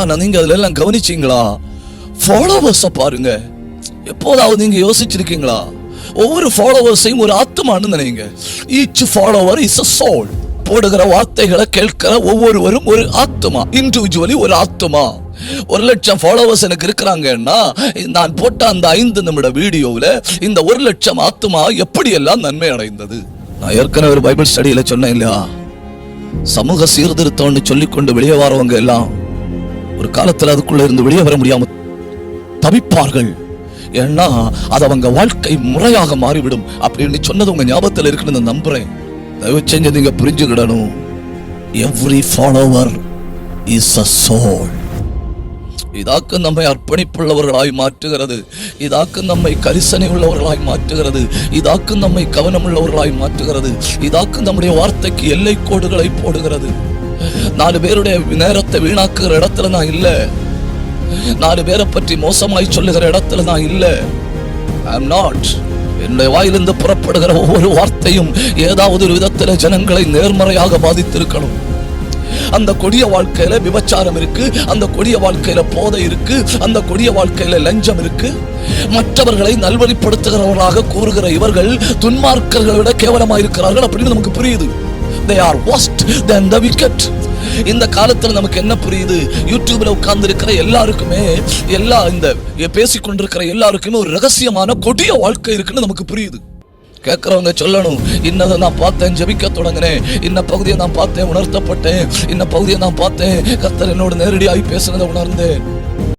ஆனா நீங்க அதுல எல்லாம் கவனிச்சீங்களா? ஃபாலோவர்ஸ பாருங்க. எப்போதாவது நீங்க யோசிச்சிருக்கீங்களா? ஒவ்வொரு ஃபாலோவர்ஸையும் ஒரு ஆத்மான்னு நினைங்க. Each follower is a soul. போடுகிற வார்த்தைகளை கேட்கிற ஒவ்வொருவரும் ஒரு ஆத்மா, இண்டிவிஜுவலி ஒரு ஆத்மா. 1,00,000 ஃபாலோவர்ஸ் எனக்கு இருக்கிறாங்கன்னா, நான் போட்ட அந்த 5 நிமிட வீடியோவில் இந்த 1,00,000 ஆத்மா எப்படி எல்லாம் நன்மை அடைந்தது. நான் ஏற்கனவே ஒரு பைபிள் ஸ்டடியில சொன்னேன் இல்லையா, சமூக சீர்திருத்தம்னு சொல்லிக்கொண்டு வெளியே வரவங்க எல்லாம் ஒரு காலத்தில் அதுக்குள்ள இருந்து வெளியே வர முடியாம தவிப்பார்கள். ஏன்னா அது அவங்க வாழ்க்கை முறையாக மாறிவிடும் அப்படின்னு சொன்னது உங்க ஞாபகத்தில் இருக்குன்னு நம்புறேன். தயவு செஞ்சு நீங்க புரிஞ்சுக்கிடணும். Every follower is a soul. இதாக்கு நம்மை அர்ப்பணிப்புள்ளவர்களாய் மாற்றுகிறது. இதாக்கு நம்மை கரிசனை உள்ளவர்களாய் மாற்றுகிறது. இதாக்கு நம்மை கவனம் உள்ளவர்களாய் மாற்றுகிறது. இதாக்கு நம்முடைய வார்த்தைக்கு எல்லை கோடுகளை போடுகிறது. 4 பேருடைய நேரத்தை வீணாக்குகிற இடத்துல நான் இல்ல. 4 பேரை பற்றி மோசமாய் சொல்லுகிற இடத்துல நான் இல்ல. ஐ அம் நாட். என்னுடைய வாயிலிருந்து புறப்படுகிற ஒவ்வொரு வார்த்தையும் ஏதாவது ஒரு விதத்துல ஜனங்களை நேர்மறையாக பாதித்திருக்கணும். அந்த கொடிய வாழ்க்கையில விபச்சாரம் இருக்கு, அந்த கொடிய வாழ்க்கையில போதை இருக்கு, அந்த கொடிய வாழ்க்கையில லஞ்சம் இருக்கு. மற்றவர்களை நல்வழிப்படுத்துகிறவர்களாக கூறுகிற இவர்கள் துன்மார்க்கர்களை விட கேவலமாக இருக்கிறார்கள் அப்படின்னு நமக்கு புரியுது. They are worse than the wicked. இந்த காலத்துல நமக்கு என்ன புரியுது? யூடியூப்ல உட்கார்ந்து இருக்கிற எல்லாருக்குமே, எல்லா இந்த பேசிக்கொண்டிருக்கிற எல்லாருக்குமே ஒரு ரகசியமான கொடிய வாழ்க்கை இருக்குன்னு நமக்கு புரியுது. கேட்கிறவங்க சொல்லணும், இன்னதை நான் பார்த்தேன், ஜெபிக்க தொடங்கினேன், இன்ன பகுதியை நான் பார்த்தேன், உணர்த்தப்பட்டேன், இன்ன பகுதியை நான் பார்த்தேன், கர்த்தர் என்னோட நேரடியாகி பேசுனதை உணர்ந்தேன்.